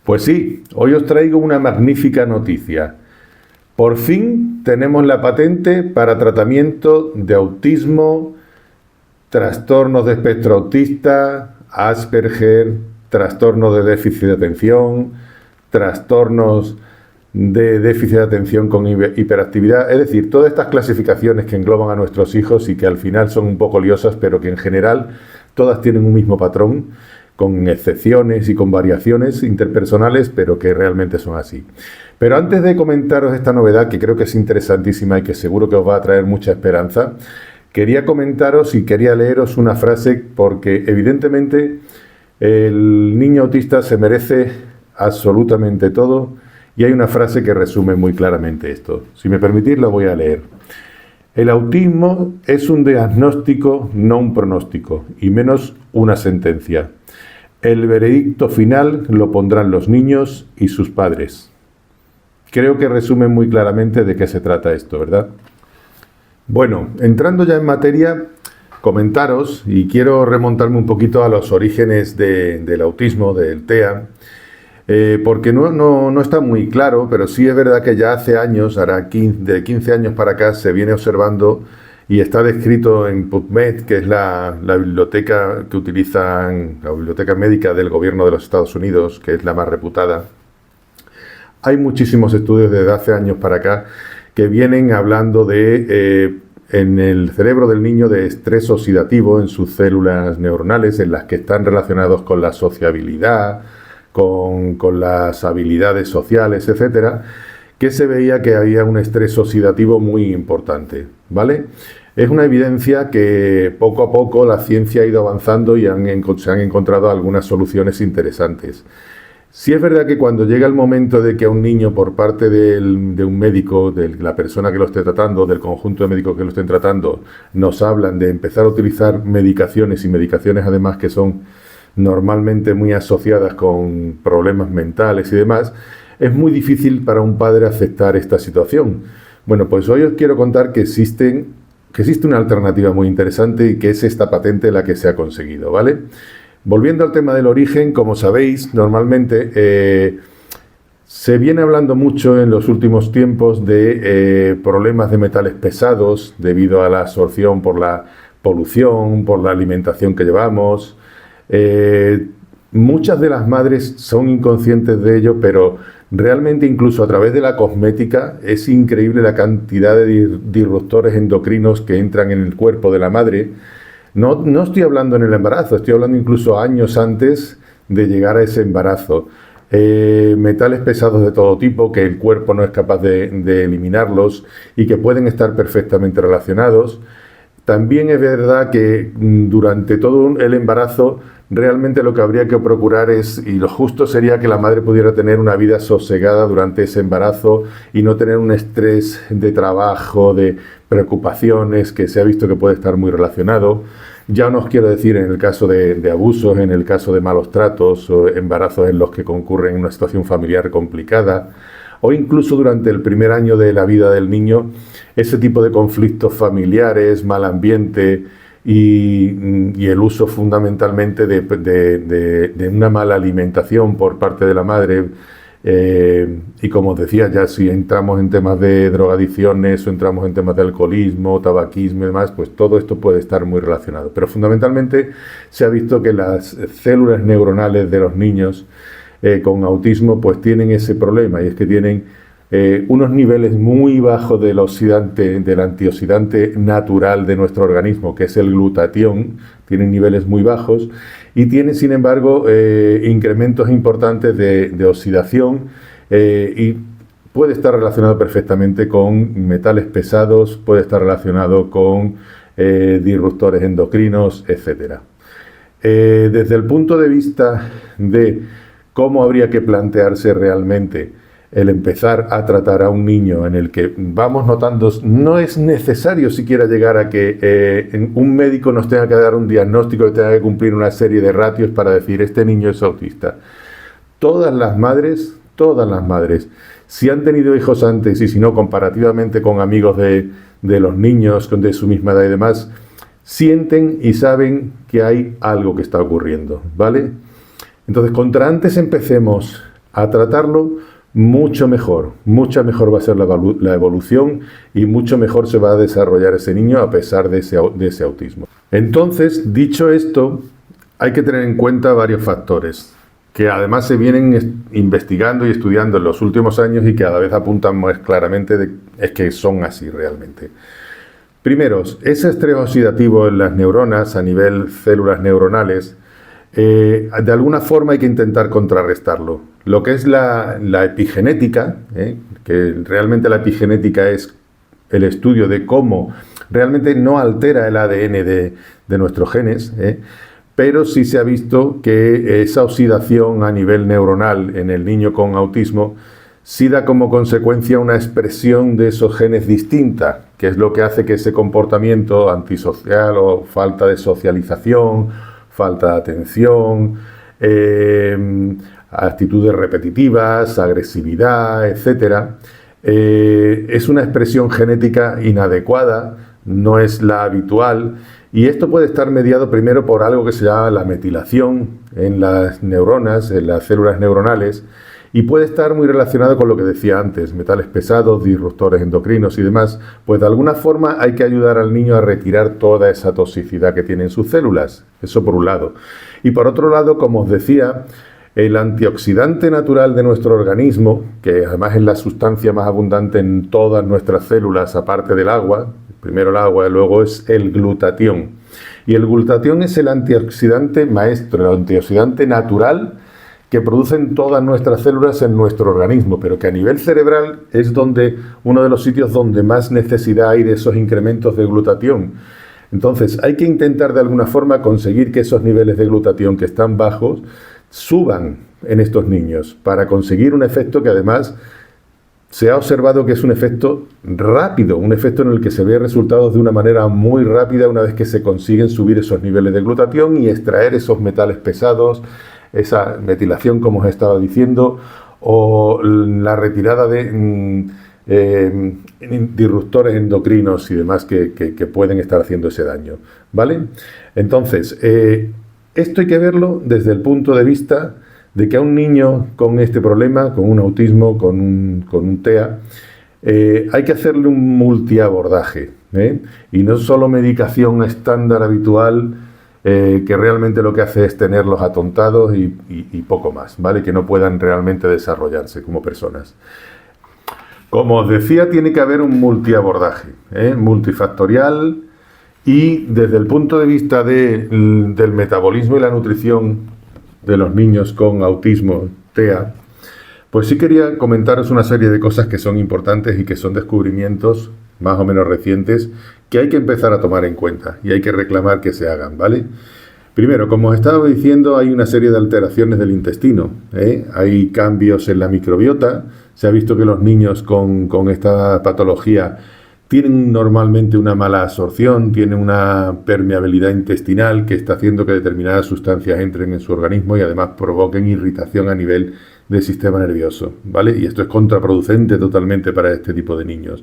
Pues sí, hoy os traigo una magnífica noticia. Por fin tenemos la patente para tratamiento de autismo, trastornos de espectro autista, Asperger, trastornos de déficit de atención, trastornos de déficit de atención con hiperactividad, es decir, todas estas clasificaciones que engloban a nuestros hijos y que al final son un poco liosas, pero que en general todas tienen un mismo patrón, con excepciones y con variaciones interpersonales, pero que realmente son así. Pero antes de comentaros esta novedad, que creo que es interesantísima y que seguro que os va a traer mucha esperanza, quería comentaros y quería leeros una frase porque evidentemente el niño autista se merece absolutamente todo y hay una frase que resume muy claramente esto. Si me permitís, la voy a leer. El autismo es un diagnóstico, no un pronóstico, y menos una sentencia. El veredicto final lo pondrán los niños y sus padres. Creo que resume muy claramente de qué se trata esto, ¿verdad? Bueno, entrando ya en materia, comentaros, y quiero remontarme un poquito a los orígenes del autismo, del TEA, porque no está muy claro, pero sí es verdad que ya hace años, de 15 años para acá, se viene observando y está descrito en PubMed, que es la biblioteca que utilizan, la biblioteca médica del gobierno de los Estados Unidos, que es la más reputada. Hay muchísimos estudios desde hace años para acá que vienen hablando de, en el cerebro del niño, de estrés oxidativo en sus células neuronales, en las que están relacionados con la sociabilidad, con las habilidades sociales, etcétera, que se veía que había un estrés oxidativo muy importante, ¿vale? Es una evidencia que poco a poco la ciencia ha ido avanzando y se han encontrado algunas soluciones interesantes. Sí es verdad que cuando llega el momento de que a un niño, por parte de un médico, de la persona que lo esté tratando, del conjunto de médicos que lo estén tratando, nos hablan de empezar a utilizar medicaciones, y medicaciones además que son normalmente muy asociadas con problemas mentales y demás, es muy difícil para un padre aceptar esta situación. Bueno, pues hoy os quiero contar que existe una alternativa muy interesante y que es esta patente la que se ha conseguido, ¿vale? Volviendo al tema del origen, como sabéis, normalmente se viene hablando mucho en los últimos tiempos de problemas de metales pesados debido a la absorción por la polución, por la alimentación que llevamos. Muchas de las madres son inconscientes de ello, pero realmente incluso a través de la cosmética es increíble la cantidad de disruptores endocrinos que entran en el cuerpo de la madre. No estoy hablando en el embarazo, estoy hablando incluso años antes de llegar a ese embarazo. Metales pesados de todo tipo, que el cuerpo no es capaz de eliminarlos y que pueden estar perfectamente relacionados. También es verdad que durante todo el embarazo realmente lo que habría que procurar y lo justo sería que la madre pudiera tener una vida sosegada durante ese embarazo y no tener un estrés de trabajo, de preocupaciones, que se ha visto que puede estar muy relacionado. Ya no os quiero decir en el caso de abusos, en el caso de malos tratos o embarazos en los que concurren una situación familiar complicada, o incluso durante el primer año de la vida del niño, ese tipo de conflictos familiares, mal ambiente y el uso fundamentalmente de una mala alimentación por parte de la madre. Y como os decía, ya si entramos en temas de drogadicciones o entramos en temas de alcoholismo, tabaquismo y demás, pues todo esto puede estar muy relacionado. Pero fundamentalmente se ha visto que las células neuronales de los niños con autismo pues tienen ese problema, y es que tienen unos niveles muy bajos del antioxidante natural de nuestro organismo, que es el glutatión, tienen niveles muy bajos y tienen, sin embargo, incrementos importantes de oxidación y puede estar relacionado perfectamente con metales pesados, puede estar relacionado con disruptores endocrinos, etc. Desde el punto de vista de cómo habría que plantearse realmente el empezar a tratar a un niño en el que vamos notando, no es necesario siquiera llegar a que un médico nos tenga que dar un diagnóstico y tenga que cumplir una serie de ratios para decir este niño es autista. Todas las madres, si han tenido hijos antes y si no, comparativamente con amigos de los niños de su misma edad y demás, sienten y saben que hay algo que está ocurriendo, ¿vale? Entonces, contra antes empecemos a tratarlo, mucha mejor va a ser la evolución y mucho mejor se va a desarrollar ese niño a pesar de ese autismo. Entonces, dicho esto, hay que tener en cuenta varios factores que además se vienen investigando y estudiando en los últimos años y que cada vez apuntan más claramente es que son así realmente. Primero, ese estrés oxidativo en las neuronas a nivel células neuronales, de alguna forma hay que intentar contrarrestarlo. Lo que es la epigenética, que realmente la epigenética es el estudio de cómo realmente no altera el ADN de nuestros genes, pero sí se ha visto que esa oxidación a nivel neuronal en el niño con autismo sí da como consecuencia una expresión de esos genes distinta, que es lo que hace que ese comportamiento antisocial o falta de socialización, falta de atención, actitudes repetitivas, agresividad, etcétera, es una expresión genética inadecuada, no es la habitual, y esto puede estar mediado primero por algo que se llama la metilación en las neuronas, en las células neuronales, y puede estar muy relacionado con lo que decía antes, metales pesados, disruptores endocrinos y demás. Pues de alguna forma hay que ayudar al niño a retirar toda esa toxicidad que tienen sus células, eso por un lado. Y por otro lado, como os decía, el antioxidante natural de nuestro organismo, que además es la sustancia más abundante en todas nuestras células, aparte del agua, primero el agua y luego es el glutatión. Y el glutatión es el antioxidante maestro, el antioxidante natural que producen todas nuestras células en nuestro organismo, pero que a nivel cerebral es uno de los sitios donde más necesidad hay de esos incrementos de glutatión. Entonces hay que intentar de alguna forma conseguir que esos niveles de glutatión que están bajos suban en estos niños para conseguir un efecto que además se ha observado que es un efecto rápido, un efecto en el que se ve resultados de una manera muy rápida una vez que se consiguen subir esos niveles de glutatión y extraer esos metales pesados, esa metilación como os estaba diciendo, o la retirada de disruptores endocrinos y demás que pueden estar haciendo ese daño, ¿vale? Entonces, esto hay que verlo desde el punto de vista de que a un niño con este problema, con un autismo, con un TEA, hay que hacerle un multiabordaje, y no solo medicación estándar habitual, que realmente lo que hace es tenerlos atontados y poco más, ¿vale? Que no puedan realmente desarrollarse como personas. Como os decía, tiene que haber un multiabordaje, multifactorial, y desde el punto de vista del metabolismo y la nutrición de los niños con autismo, TEA, pues sí quería comentaros una serie de cosas que son importantes y que son descubrimientos más o menos recientes que hay que empezar a tomar en cuenta y hay que reclamar que se hagan, ¿vale? Primero, como os estaba diciendo, hay una serie de alteraciones del intestino, hay cambios en la microbiota. Se ha visto que los niños con esta patología tienen normalmente una mala absorción, tienen una permeabilidad intestinal que está haciendo que determinadas sustancias entren en su organismo y además provoquen irritación a nivel del sistema nervioso, ¿vale? Y esto es contraproducente totalmente para este tipo de niños.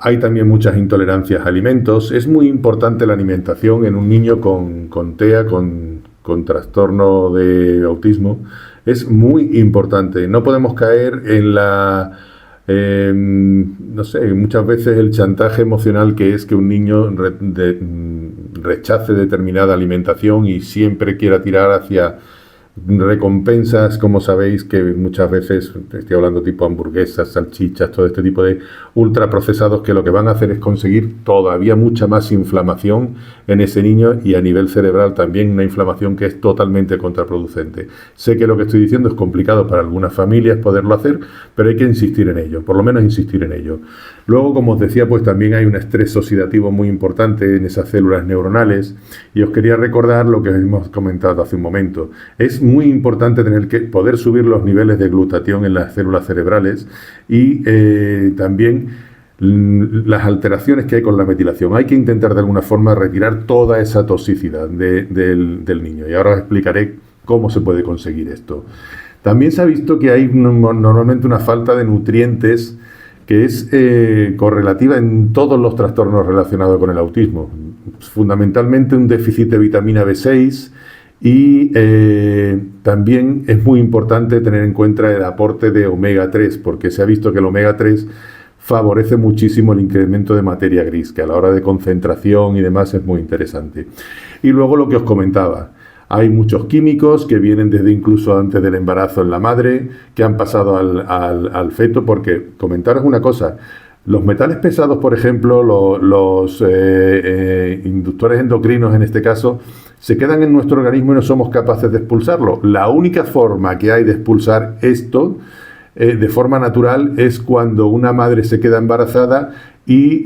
Hay también muchas intolerancias a alimentos. Es muy importante la alimentación en un niño con TEA, con trastorno de autismo. Es muy importante. No podemos caer en no sé, muchas veces el chantaje emocional que es que un niño rechace determinada alimentación y siempre quiera tirar hacia recompensas, como sabéis, que muchas veces, estoy hablando tipo hamburguesas, salchichas, todo este tipo de ultraprocesados que lo que van a hacer es conseguir todavía mucha más inflamación en ese niño y a nivel cerebral también una inflamación que es totalmente contraproducente. Sé que lo que estoy diciendo es complicado para algunas familias poderlo hacer, pero hay que insistir en ello, por lo menos insistir en ello. Luego, como os decía, pues también hay un estrés oxidativo muy importante en esas células neuronales y os quería recordar lo que hemos comentado hace un momento. Es muy importante poder subir los niveles de glutatión en las células cerebrales y también las alteraciones que hay con la metilación. Hay que intentar de alguna forma retirar toda esa toxicidad del niño y ahora os explicaré cómo se puede conseguir esto. También se ha visto que hay normalmente una falta de nutrientes que es correlativa en todos los trastornos relacionados con el autismo. Fundamentalmente un déficit de vitamina B6 y también es muy importante tener en cuenta el aporte de omega 3, porque se ha visto que el omega 3 favorece muchísimo el incremento de materia gris, que a la hora de concentración y demás es muy interesante. Y luego lo que os comentaba, hay muchos químicos que vienen desde incluso antes del embarazo en la madre, que han pasado al feto, porque comentaros una cosa, los metales pesados, por ejemplo, los inductores endocrinos en este caso, se quedan en nuestro organismo y no somos capaces de expulsarlo. La única forma que hay de expulsar esto de forma natural es cuando una madre se queda embarazada y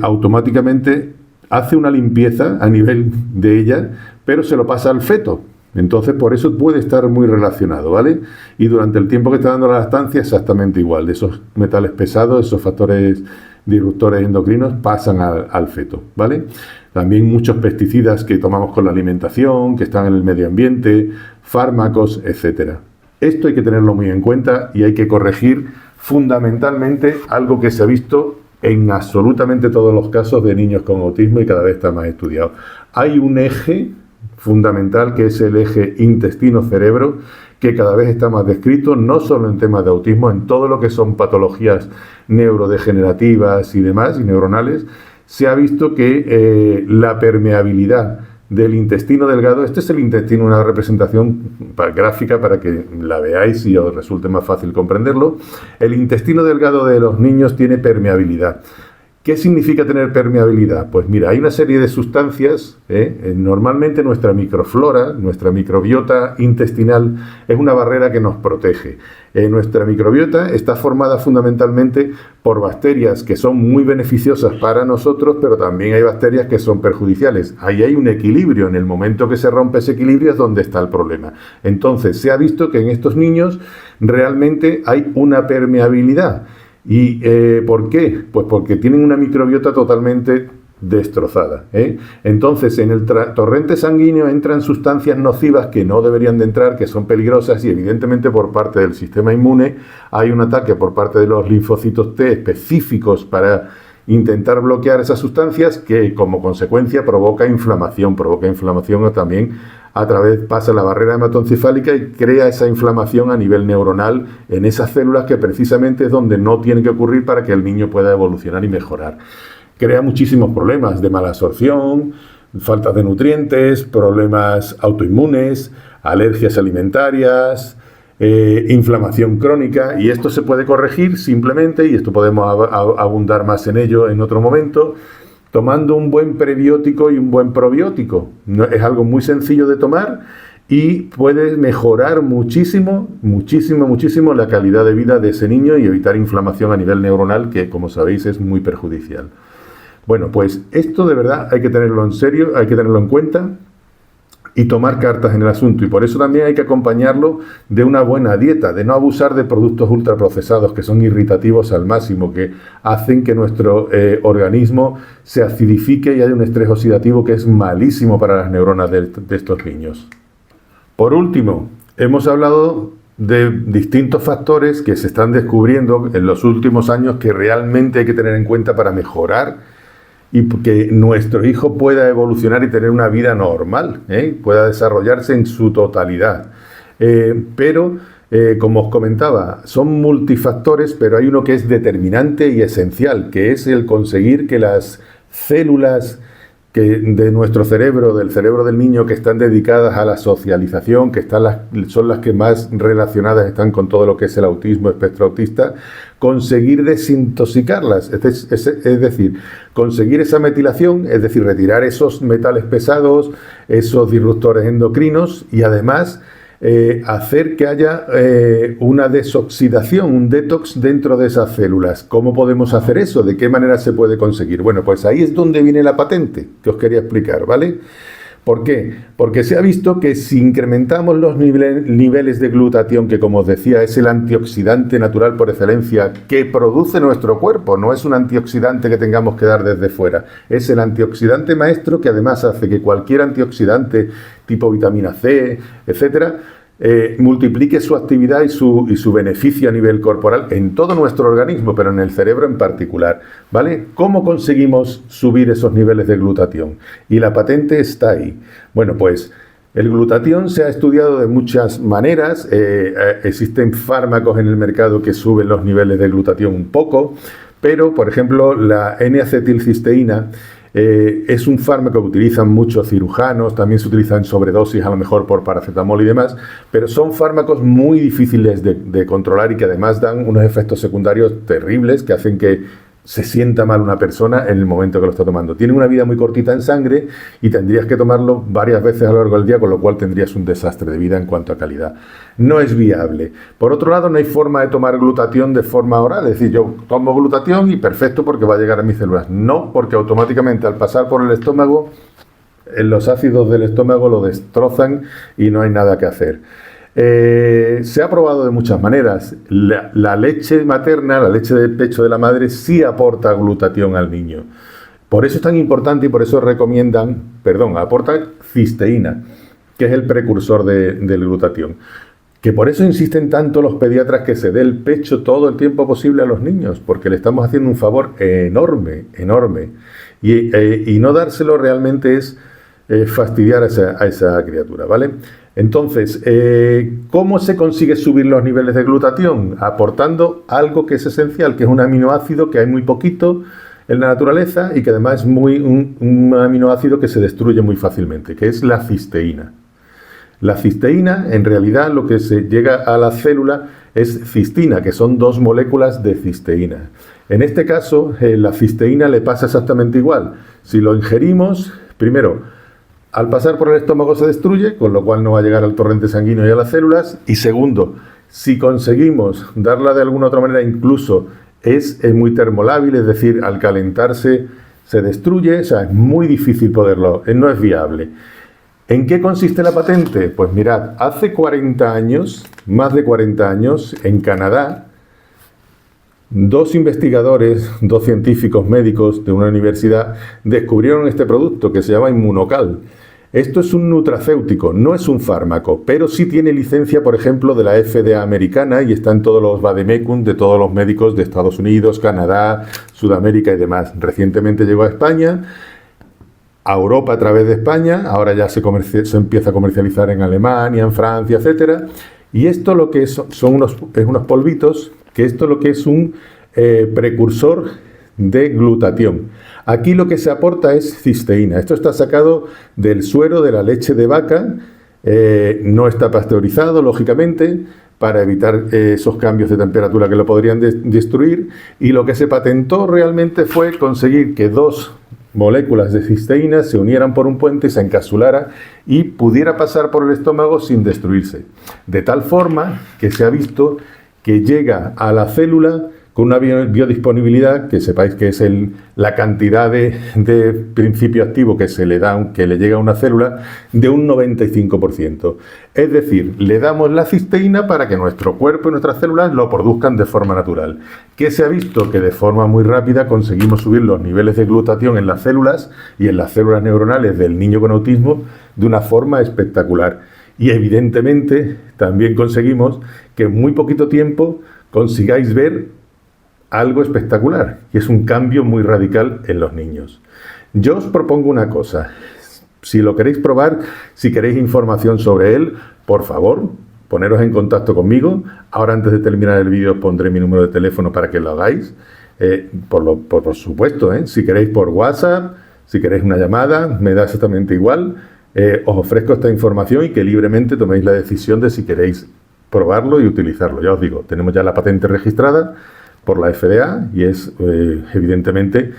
automáticamente hace una limpieza a nivel de ella, pero se lo pasa al feto. Entonces, por eso puede estar muy relacionado, ¿vale? Y durante el tiempo que está dando la lactancia, exactamente igual. De esos metales pesados, esos factores disruptores endocrinos pasan al feto, ¿vale? También muchos pesticidas que tomamos con la alimentación, que están en el medio ambiente, fármacos, etcétera. Esto hay que tenerlo muy en cuenta y hay que corregir fundamentalmente algo que se ha visto en absolutamente todos los casos de niños con autismo y cada vez está más estudiado. Hay un eje fundamental que es el eje intestino-cerebro, que cada vez está más descrito, no solo en temas de autismo, en todo lo que son patologías neurodegenerativas y demás, y neuronales, se ha visto que la permeabilidad del intestino delgado, este es el intestino, una representación gráfica para que la veáis y os resulte más fácil comprenderlo. El intestino delgado de los niños tiene permeabilidad. ¿Qué significa tener permeabilidad? Pues mira, hay una serie de sustancias, normalmente nuestra microflora, nuestra microbiota intestinal es una barrera que nos protege. Nuestra microbiota está formada fundamentalmente por bacterias que son muy beneficiosas para nosotros, pero también hay bacterias que son perjudiciales. Ahí hay un equilibrio, en el momento que se rompe ese equilibrio es donde está el problema. Entonces, se ha visto que en estos niños realmente hay una permeabilidad. ¿Y por qué? Pues porque tienen una microbiota totalmente destrozada. Entonces, en el torrente sanguíneo entran sustancias nocivas que no deberían de entrar, que son peligrosas, y evidentemente por parte del sistema inmune hay un ataque por parte de los linfocitos T específicos para intentar bloquear esas sustancias que como consecuencia provoca inflamación también a través, pasa la barrera hematoencefálica y crea esa inflamación a nivel neuronal en esas células que precisamente es donde no tiene que ocurrir para que el niño pueda evolucionar y mejorar. Crea muchísimos problemas de mala absorción, falta de nutrientes, problemas autoinmunes, alergias alimentarias, inflamación crónica, y esto se puede corregir simplemente, y esto podemos abundar más en ello en otro momento, tomando un buen prebiótico y un buen probiótico. Es algo muy sencillo de tomar y puede mejorar muchísimo la calidad de vida de ese niño y evitar inflamación a nivel neuronal, que como sabéis es muy perjudicial. Bueno, pues esto de verdad hay que tenerlo en serio, hay que tenerlo en cuenta y tomar cartas en el asunto, y por eso también hay que acompañarlo de una buena dieta, de no abusar de productos ultraprocesados que son irritativos al máximo, que hacen que nuestro organismo se acidifique y haya un estrés oxidativo que es malísimo para las neuronas de estos niños. Por último, hemos hablado de distintos factores que se están descubriendo en los últimos años que realmente hay que tener en cuenta para mejorar y que nuestro hijo pueda evolucionar y tener una vida normal, pueda desarrollarse en su totalidad. Pero, como os comentaba, son multifactores, pero hay uno que es determinante y esencial, que es el conseguir que las células de nuestro cerebro, del cerebro del niño, que están dedicadas a la socialización, que son las que más relacionadas están con todo lo que es el autismo, espectro autista, conseguir desintoxicarlas, es decir, conseguir esa metilación, es decir, retirar esos metales pesados, esos disruptores endocrinos y además hacer que haya una desoxidación, un detox dentro de esas células. ¿Cómo podemos hacer eso? ¿De qué manera se puede conseguir? Bueno, pues ahí es donde viene la patente que os quería explicar, ¿vale? ¿Por qué? Porque se ha visto que si incrementamos los niveles de glutatión, que como os decía es el antioxidante natural por excelencia que produce nuestro cuerpo, no es un antioxidante que tengamos que dar desde fuera, es el antioxidante maestro que además hace que cualquier antioxidante tipo vitamina C, etcétera, multiplique su actividad y su beneficio a nivel corporal en todo nuestro organismo, pero en el cerebro en particular, ¿vale? ¿Cómo conseguimos subir esos niveles de glutatión? Y la patente está ahí. Bueno, pues El glutatión se ha estudiado de muchas maneras. Existen fármacos en el mercado que suben los niveles de glutatión un poco, pero, por ejemplo, la N-acetilcisteína es un fármaco que utilizan muchos cirujanos, también se utiliza en sobredosis, a lo mejor por paracetamol y demás, pero son fármacos muy difíciles de controlar y que además dan unos efectos secundarios terribles que hacen que se sienta mal una persona en el momento que lo está tomando. Tiene una vida muy cortita en sangre y tendrías que tomarlo varias veces a lo largo del día, con lo cual tendrías un desastre de vida en cuanto a calidad. No es viable. Por otro lado, no hay forma de tomar glutatión de forma oral. Es decir, yo tomo glutatión y perfecto porque va a llegar a mis células. No, porque automáticamente al pasar por el estómago, los ácidos del estómago lo destrozan y no hay nada que hacer. Se ha probado de muchas maneras. La leche materna, la leche del pecho de la madre, sí aporta glutatión al niño. Por eso es tan importante y por eso aporta cisteína, que es el precursor del glutatión. Que por eso insisten tanto los pediatras que se dé el pecho todo el tiempo posible a los niños, porque le estamos haciendo un favor enorme, enorme. Y no dárselo realmente es fastidiar a esa criatura, ¿vale? Entonces, ¿cómo se consigue subir los niveles de glutatión? Aportando algo que es esencial, que es un aminoácido que hay muy poquito en la naturaleza y que además es un aminoácido que se destruye muy fácilmente, que es la cisteína. La cisteína, en realidad, lo que se llega a la célula es cistina, que son 2 moléculas de cisteína. En este caso, la cisteína le pasa exactamente igual. Si lo ingerimos, primero, al pasar por el estómago se destruye, con lo cual no va a llegar al torrente sanguíneo y a las células. Y segundo, si conseguimos darla de alguna otra manera, incluso es muy termolábil, es decir, al calentarse se destruye, o sea, es muy difícil poderlo, no es viable. ¿En qué consiste la patente? Pues mirad, hace 40 años, más de 40 años, en Canadá, 2 investigadores, 2 científicos médicos de una universidad descubrieron este producto que se llama Immunocal. Esto es un nutracéutico, no es un fármaco, pero sí tiene licencia, por ejemplo, de la FDA americana y está en todos los vademecum de todos los médicos de Estados Unidos, Canadá, Sudamérica y demás. Recientemente llegó a España, a Europa a través de España, ahora ya se empieza a comercializar en Alemania, en Francia, etcétera. Y esto lo que es, son unos polvitos, que esto lo que es un precursor de glutatión. Aquí lo que se aporta es cisteína. Esto está sacado del suero de la leche de vaca, no está pasteurizado, lógicamente, para evitar esos cambios de temperatura que lo podrían destruir. Y lo que se patentó realmente fue conseguir que 2 moléculas de cisteína se unieran por un puente, se encapsulara y pudiera pasar por el estómago sin destruirse. De tal forma que se ha visto que llega a la célula con una biodisponibilidad, que sepáis que es la cantidad de principio activo que se le da, que le llega a una célula, de un 95%. Es decir, le damos la cisteína para que nuestro cuerpo y nuestras células lo produzcan de forma natural. Que se ha visto que de forma muy rápida conseguimos subir los niveles de glutatión en las células y en las células neuronales del niño con autismo de una forma espectacular. Y evidentemente también conseguimos que en muy poquito tiempo consigáis ver algo espectacular, y es un cambio muy radical en los niños. Yo os propongo una cosa, si lo queréis probar, si queréis información sobre él, por favor, poneros en contacto conmigo. Ahora, antes de terminar el vídeo, os pondré mi número de teléfono para que lo hagáis, por supuesto, si queréis por WhatsApp, si queréis una llamada, me da exactamente igual. Os ofrezco esta información y que libremente toméis la decisión de si queréis probarlo y utilizarlo. Ya os digo, tenemos ya la patente registrada por la FDA y es, evidentemente,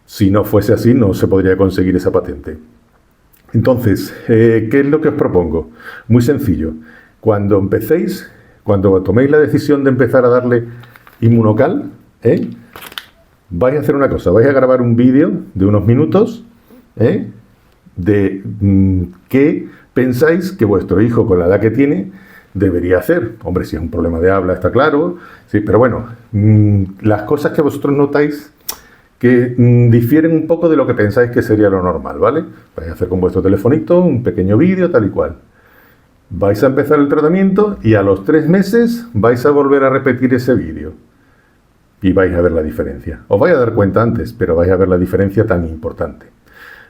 si no fuese así, no se podría conseguir esa patente. Entonces, ¿qué es lo que os propongo? Muy sencillo. Cuando toméis la decisión de empezar a darle Immunocal, vais a hacer una cosa, vais a grabar un vídeo de unos minutos, de qué pensáis que vuestro hijo, con la edad que tiene, debería hacer. Hombre, si es un problema de habla, está claro, sí, pero bueno, las cosas que vosotros notáis que difieren un poco de lo que pensáis que sería lo normal, ¿vale? Vais a hacer con vuestro telefonito un pequeño vídeo, tal y cual. Vais a empezar el tratamiento y a los 3 meses vais a volver a repetir ese vídeo. Y vais a ver la diferencia. Os vais a dar cuenta antes, pero vais a ver la diferencia tan importante.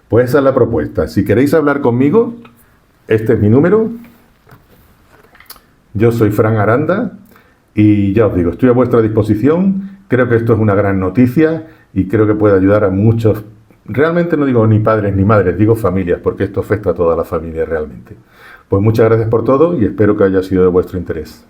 Pues esa es la propuesta. Si queréis hablar conmigo, este es mi número. Yo soy Fran Aranda y ya os digo, estoy a vuestra disposición. Creo que esto es una gran noticia y creo que puede ayudar a muchos. Realmente no digo ni padres ni madres, digo familias, porque esto afecta a toda la familia realmente. Pues muchas gracias por todo y espero que haya sido de vuestro interés.